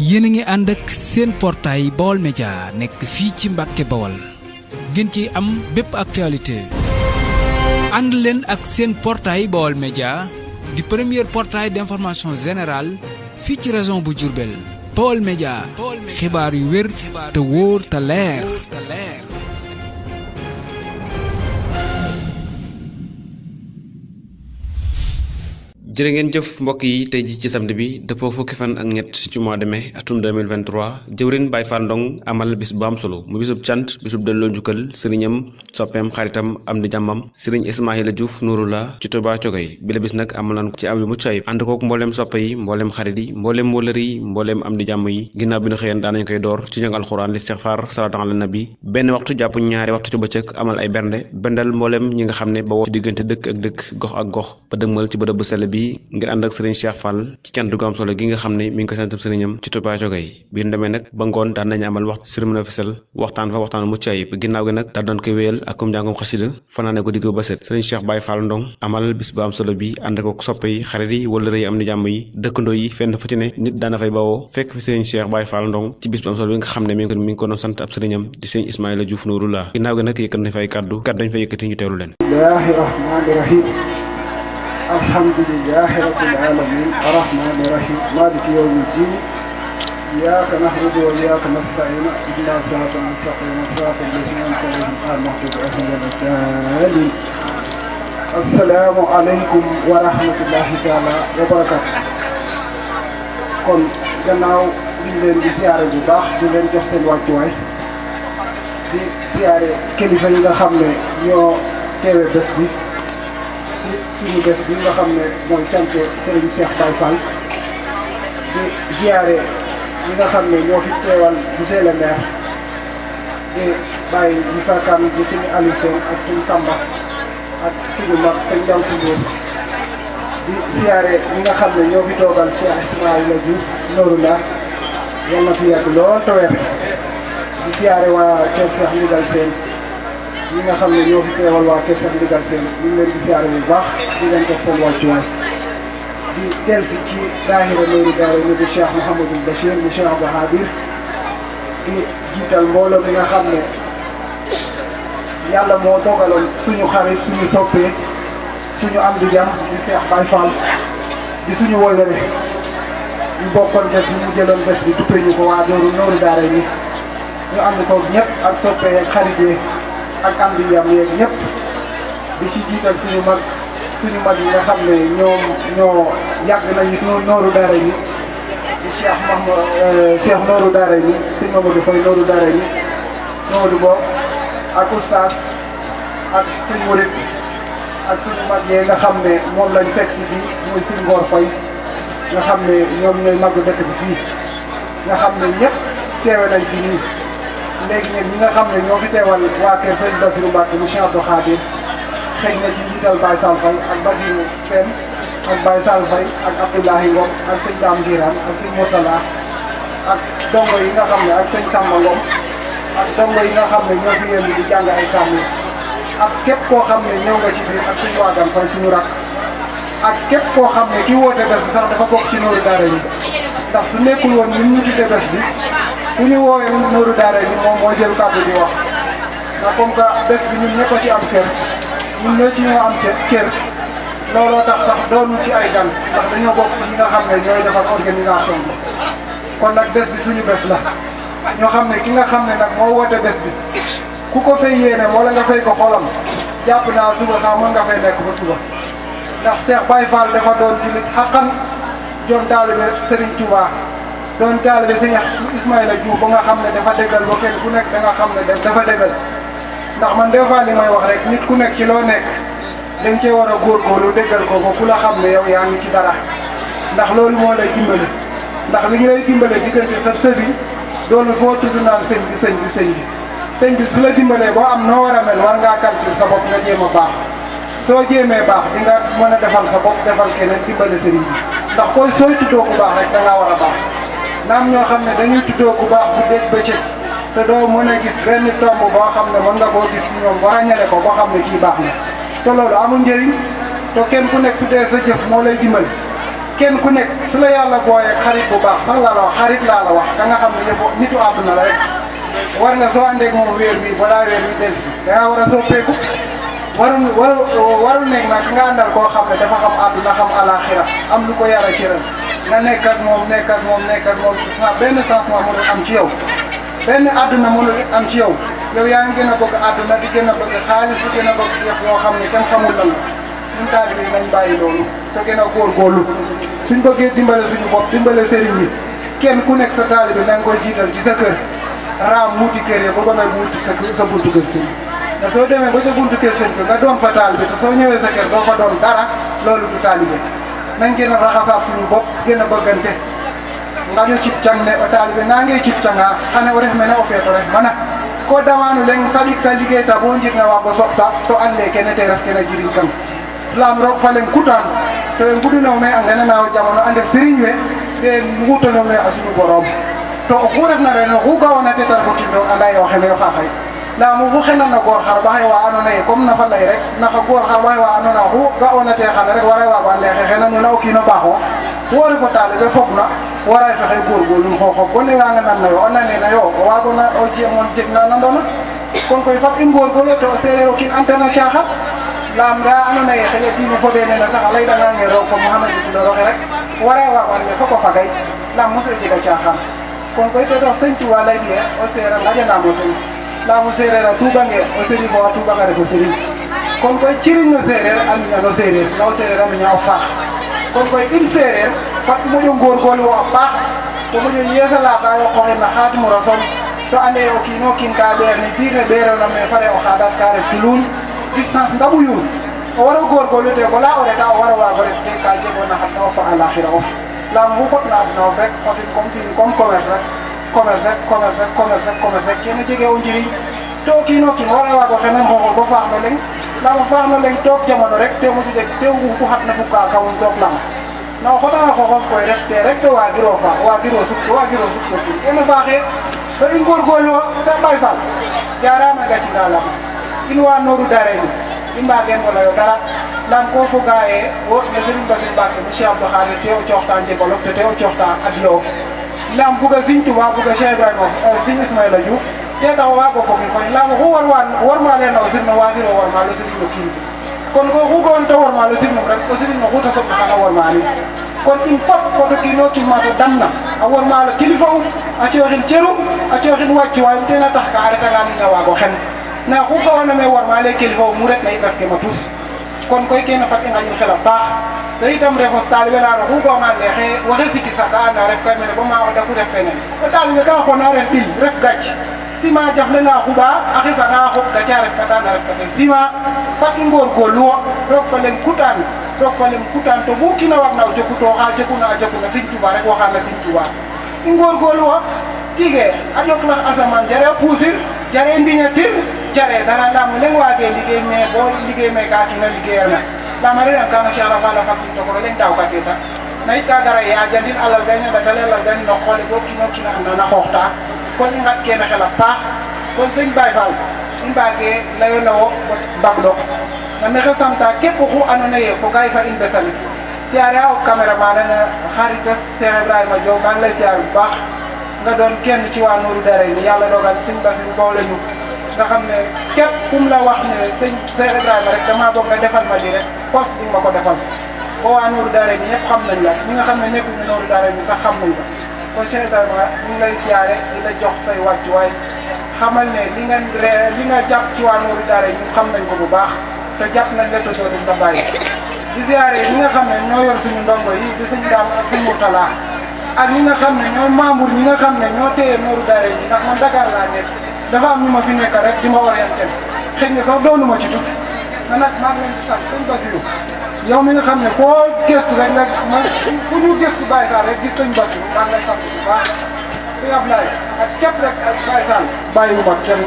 yéen a ngi ànd ak seen portail Baol Média nekk fii ci Mbàkke Bawol ngeen ci am bépp actualité ànd leen ak seen portail Baol Média di premier portail d'information générale fii ci région bu Diourbel Baol Média xibaar yu wér te wóor te leer jërë ngeen jëf mbokk yi tey ji ci samedi bi dëppoo fukki fan ak ñett ci mois de mai atum 2023 jëwrin Baye Fall Ndong amal bis bu am solo mu bisub cant bisub delloo njukkal sëriñam soppeem xaritam am di jàmmam sëriñ Ismaïla Diouf Nouroullah ci Touba Thiogueye bi la bis nag amal nañ ko ci am yu mucc ayib ànd kook mbooleem soppe yi mbooleem xarit yi mbooleem wëlëri yi mbooleem am di jàmm yi ginnaaw bi ñu xëyeen daanañ koy door ci njàng alxuraan listixfaar salaatu ala nabi benn waxtu jàpp ñaari waxtu ci bëccëg amal ay bernde bendal mbooleem ñi nga xam ne ba woo ci diggante dëkk ak dëkk gox ak gox ba dëgmal ci bërëb bu sell bi ngir ànd ak sëriñ Cheikh Fall ci cant gu am solo gi nga xam ne mi ngi ko santam sëriñam ci Touba Thiogueye bi ñu demee nag ba ngoon daan nañu amal waxtu cérémonie officielle waxtaan mucc ayib ginnaaw gi nag daal doon koy wéyal ak comme njàngum xasida fanaane ko digg ba set sëriñ Cheikh Baye Fall Ndong amal bis bu am solo bi ànd ko soppe yi xarit yi wëllëre yi am ni jàmm yi dëkkandoo yi fenn fu ci ne nit daana fay bawoo fekk fi sëriñ Cheikh Baye Fall Ndong ci bis bu am solo bi nga xam ne mi ngi ko doon sant ab sëriñam di sëriñ Ismaïla Diouf Nouroullah ginnaaw gi nag yëkkat nañ fay kàddu dañ fay yëkkati ñu teewlu leen alhamdulillahi rabbil alamin arrahmani rahim maliki yawmi ddin iyyaka na'budu wa iyyaka nasta'in ihdina siratal mustaqim siratal ladzina an'amta alayhim ghayril maghdubi alayhim waladdallin assalamu alaykum wa rahmatullahi taala wa barakatuh kon gannaaw ñu leen di siyaare bu baax di leen jox seen wàccuwaay di siyaare kilifa yi nga xam ne ñoo teewe bés bi suñu bés bi nga xam ne mooy cant Serigne Cheikh Baye Fall di ziare ñi nga xam ne ñoo fi teewal monsieur le maire di bàyyi Moussa Kane di suñu Aliou Sène ak suñu Samba ak suñu mag sëñ Ndiankou Ndour di ziare ñi nga xam ne ñoo fi toogal Cheikh Ismaïla Diouf Nouroullah yal na fi yàgg lool te wér di ziare waa Kër Cheikh Ndigal Sène ñi nga xam ne ñoo fi teewal waa Kër Cheikh Ndigal Sène ñu ngi leen di siyaare bu baax di leen def seen wàccuwaay di delsi ci daahira Nooru Daarayni di Cheikh Mouhamadul Bachir di Cheikh Abdou Hadir di jiital mbooloo mi nga xam ne yàlla moo dogaloon suñu xarit suñu soppee suñu am di jàmm di Cheikh Baye Fall di suñu wóllëre ñu bokkoon bés bi mu jëloon bés bi duppee ñu ko waa Nooru Daarayni ñu ànd ko ñëpp ak soppee ak xarit yi ak am di yam yeeg ñëpp di ci jiital suñu mag yi nga xam ne ñoo yàgg nañu Nooru Daarayni di Cheikh Nooru Daarayni sëñ Mamadou Faye Nooru Daarayni Mamadou Bo ak oustaz ak sëñ Murit ak suñu mag yee nga xam ne moom lañ fekk ci fii muy suñu Ngor Faye nga xam ne ñoom ñooy mag dëkk bi fii nga xam ne ñëpp teewe nañ fi nii léegi ñun ñi nga xam ne ñoo fi teewal waa kër sëñ Bassirou Mbacke mu Cheikh Abdou Khadir xëy na ci njiital Baye Sall Faye ak Bassirou Sène ak Baye Sall Faye ak Abdoulahi Ngom ak sëñ Dame Girane ak sëñ Mourtala ak dongo yi nga xam ne ak sëñ Samba Ngom ak dongo yi nga xam ne ñoo fi yéen di jàng ay kàddu ak képp koo xam ne ñëw nga ci biir ak suñu waagan Faye suñu rak ak képp koo xam ne ki woote bés bi sax dafa bokk ci Nooru Daarayni ndax su nekkul woon ñun ñu tuddee bés bi fu ñu woowee Nooru Daarayni moom moo jël kàddu di wax ndax comme que bés bi ñun ñëpp a ci am kër ñun ñoo ci ñoo am cër looloo tax sax doonu ci ay gan ndax dañoo bokk ci ñi nga xam ne ñooy defar organisation bi kon nag bés bi suñu bés la ñoo xam ne ki nga xam ne nag moo woote bés bi ku ko fay yéene wala nga fay ko xolam jàpp naa suba sax mën nga fay nekk ba suba ndax Cheikh Baye Fall dafa doon jullit xaqan doon taalibe Serigne Touba doon taalibe sëñ Ismaïla Diouf ba nga xam ne dafa dëggal ba kenn ku nekk da nga xam ne dafa dëggal ndax man des fois li may wax rek nit ku nekk ci loo nekk dañ cee war a góorgóorlu dëggal ko ba ku la xam ne yow yaa ngi ci dara ndax loolu moo lay dimbali ndax li ñu lay dimbale diggante sa sëriñ doolu foo tudd naan sëñ bi sëñ bi su la dimbalee boo am noo war a mel war ngaa calculer sa bopp nga jéem a baax soo jéemee baax di nga mën a defal sa bopp defal keneen dimbale sëriñ bi ndax koy sooy tuddoo ku baax rek da ngaa war a baax naam ñoo xam ne dañuy tuddoo ku baax bu dégg bëccëg te doo mën a gis benn tomb boo xam ne mën nga koo gis ci ñoom war a ñale ko boo xam ne kii baax na te loolu amul njëriñ te kenn ku nekk su dee sa jëf moo lay dimbali kenn ku nekk su la yàlla booyee xarit bu baax sax la wax xarit laa la wax ka nga xam ne yëpp nitu àdduna la rek war nga soo àndeeg moom weer wi balaa weer wi dellusi da ngaa war a soppeeku warul nekk nag nga àndal koo xam ne dafa xam àdduna xam alaxira am lu ko yàlla cëral nga nekk ak moom gis naa benn changement mënul am ci yow benn àdduna mënul am ci yow yaa ngi gën a bëgg àdduna di gën a bëgg xaalis di gën a bëgg yëf yoo xam ne kenn xamul lan la suñ taalibe yi nañ bàyyi loolu te gën a góorgóorlu suñ bëggee dimbale suñu bopp dimbale sëriñ yi kenn ku nekk sa taalibe na nga koy jiital ci sa kër raam muuti kër yi ba ba ngay muuti sa buntu kër sëriñ te soo demee ba ca buntu kër sëriñ bi nga doon fa taalibe te soo ñëwee sa kër doo fa doon dara loolu du taalibe nañ gën a raxasaat suñu bopp gën a bëggante ngaƴo cip cang ne o taalibe nange cip canga xane o ref mene o feeto ref mana ko dawanu leng saɗikta liggéey ta bo njirna waago soɓta to ande kene te ref kene jiriñ kang laam roog fa leng kutaan to we ngudunoow me a ngenanaayo jamono a ndef siriñ we te nguutanoow me a suñu borom to oxu refna ren oxu ga'oona te tar fo kiin roog anda ye o xeme o faaxay laam oxu xenan na goor xarɓaxay wa andoona ye comme nafa lay rek naxa goor xarɓaxay wa andoona oxu ga'oona te xana rek wara waago ande xe xenanuna o kiin o baaxo wo refo taalibe fogna wara fexe góorgóorlu xooxof bo ne waanga nan nayo o nanena yo o waagona o jeemon jeg na nandoona kon koy fat i ngóorgóorlu to o seereer o kiin antena caaxat laam ga andoona ye xëy diine fodee nene sax a laydangange roog fo Mouhamed Diouf rek wara waago ande foko fagay laam mos jega caaxaan kon koy te dox Sëñ Tuubaa lay biye o seereer ngaƴanaam o ten laam o seereer a tuugange o sëriñ fo a tuuganga ref o sëriñ kon koy ciriñ no seereer a miña no seereer la o seereer a miña o faax kon koy in seereer fat moƴo ngóorgóorlu a paax to moƴo yeesalata yoqoxe na Xaadimu Rasuul to ande o kiin o kiin ka ɓeer ni biir ne ɓeeroona me fare o xaadat ka ref tuluun distance ndaɓuyun o waro góorgóorlu te bala o reta o waro waago ret te ka jegoona xatna of fo alaxira of laam oxu xotna adna of rek xotin comme fin comme commerce rek kene jege o njiriñ to o kiin wara waago xenan xooxof bo faax no leŋ laam o faax no leŋ took jamano rek te moƴu jeg te ku xatna fukka kawum took lang na o xotanga xooxof koy ref te rek to waagiro faax waagiro sut to kiin kene faaxee to i ngóorgóorlu sa Baay Faal jarama gacinga lam in wa Nooru Daarayni i mbaageen o layo dara laam ko foga ye wo ne Serigne Bassirou Mbacké Monsieur Abdou Khadir te o cooxta njegolof te o cooxta adiyof laam buga Serigne Touba buga Cheikh Ibrahima Serigne Ismaïla Diouf te tax o waago fogin fo laam oxu warma leen o sirno waagiro warma o siriñ no kiin kon ko oxu ga'oona te warma o sirnum rek o siriñ no xu ta soɓna xana warmanin kon in fop foto kiin o kiin ma to damna a warmaalo kilifa um a cooxin cerum a cooxin wàccuwaayum ten a tax ka a retanga nina waago xen nda xu ga'oona me warmaale kilifa um mu retna it refke ma tus kon koy kene fat i ngaƴin xel a paax te itam refos taalibe laaga xu ga'oona ande xe waxe sikki saka anda ref kay mene bo ma o daku ref fene o taalibe ka xona ref ɓil ref gac sima jaflenga xuɓa a xisanga xoɓ gaca ref kata na ref kate sima fat i ngóorgóorlu wo roog fa leŋ kutaan to mu kiina waagna o joku to xa jokuna a jokuna Sëñ Tuubaa rek waxaana Sëñ Tuubaa i ngóorgóorlu wo tige a ƴok lax asamaan jare a puusir jare mbiñatir jare dara laam o leŋ waage liggéey me bo liggéey me ka kiina liggéeyana laam a reɗan kanga Cheikh Rafala fakin tokoro leŋ daawkate ta na yit ka gara ye a jandin alal gañe ndatale alal gañe no qoole bo kiino kiin a andana xooxta kon i ngat kene xel a paax kon Sëñ Baay Faal i mbaage layo lawo mbagɗo na maxey santa képp oxu andoona yee fogaay fa in besamit siyaare a o caméraman nene xarites Cheikh Ibrahima Diop maa ngi lay siyaare bu baax nga doon kenn ci waa Nooru Daarayni yàlla dogal Sëñ Bassirou boole ñu nga xam ne képp fu mu la wax ne Cheikh Ibrahima rek damaa bëgg nga defal ma lii rek force bi nga ma ko defal ba waa Nooru Daarayni ñëpp xam nañ la ñi nga xam ne nekkuñu Nooru Daarayni sax xam nañ ko kon Cheikh Ibrahima ñu ngi lay siyaare di la jox say wàccuwaay xamal ne li nga jàpp ci waa Nooru Daarayni ñu xam nañ ko bu baax te jàpp nañ la te dootuñ la bàyyi di siyaare ñi nga xam ne ñoo yor suñu ndongo yi di Sëñ Daam ak Sëñ Murtala ak ñi nga xam ne ñooy membre ñi nga xam ne ñoo téye Nooru Daarayni ndax man Dakar laa nekk dafa am ñu ma fi nekk rek di ma orienté xëy na sax doonuma ci tus na nag maa ngi leen di sant Sëñ Bassirou yow mi nga xam ne foo gëstu rek nga man fu ñu gëstu Baye Sall rek gis Sëñ Bassirou maa ngi lay sant bu baax Sëñ Ablaye ak képp rek ak Baye Sall bàyyiwuma kenn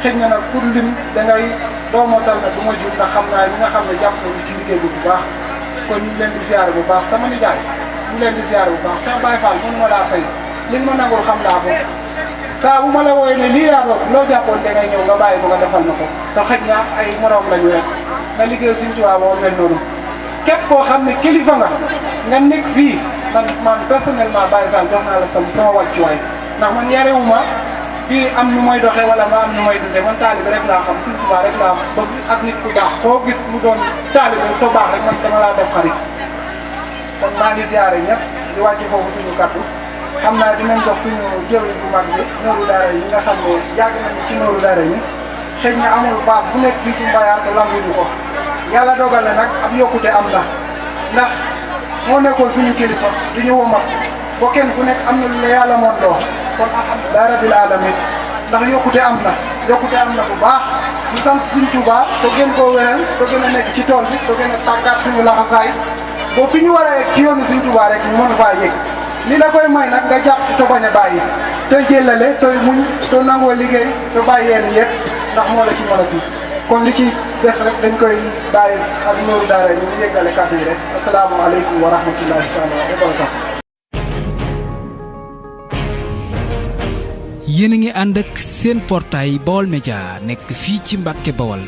xëy na nag pour lim dangay doomatal na du ma jur ndax xam naa ñi nga xam ne jàpp nañu ci liggéey bi bu baax kon ñu ngi leen di ziar bu baax sama nijaay ñu ngi leen di ziar bu baax sama Baye Fall mënu ma laa fay li ma nangul xam naa ko saa bu ma la wooyee ne lii laa bëgg loo jàppoon dangay ñëw nga bàyyi ba nga defal ma ko te xëy na ay morom lañu rek nga liggéey Sëñ Tuubaa moo mel noonu képp koo xam ne kilifa nga nekk fii man personnellement Baye Sall jox naa la sama wàccuwaay ndax man yarewuma di am nu mooy doxee wala ma am nu mooy dundee man taalibe rek laa xam Sëñ Tuubaa rek laa bëgg ak nit ku baax koo gis mu doon taalibe te baax rek man dama laa def xarit kon maa ngi ziare ñëpp di wàcce foofu suñu kaddu xam naa dinañ jox suñu jëwriñ bu mag bi nooru daara yi nga xam ne yàgg nañu ci nooru daara yi xëy na amul baas bu nekk fii ci Mbayar te languñu ko yàlla dogal na nag ab yokkute am na ndax moo nekkoon suñu kilifa di ñu womat ba kenn ku nekk am na lu la yàlla moon loo kon alhamdulilah rabbil alamin ndax yokkute am na bu baax ñu sant Sëñ Tuubaa te gën koo wéral te gën a nekk ci tool bi te gën a tàggat suñu laxasaay boo fi ñu war a yegg ci yoonu Sëñ Tuubaa rek ñu mën faa yegg li la koy may nag nga jàpp ci te bañ a bàyyi te jëllale te muñ te nangoo liggéey te bàyyi yéen yëpp ndax moo la ci mën a tuut kon li ci des rek dañ koy bàyyi ak nooru daara ñu yëggale kàddu yi rek asalaamaaleykum wa rahmatullahi taala wa barakatu. yéen a ngi ànd ak seen portail Baol Média nekk fii ci Mbàkke Bawol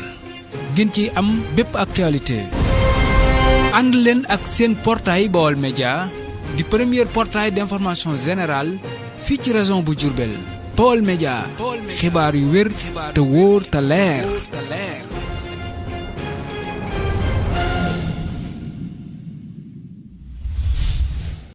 ngeen ci am bépp actualité ànd leen ak seen portail Baol Média di premier portail d'information générale fii ci région bu Diourbel Baol Média xibaar yu wér te wóor te leer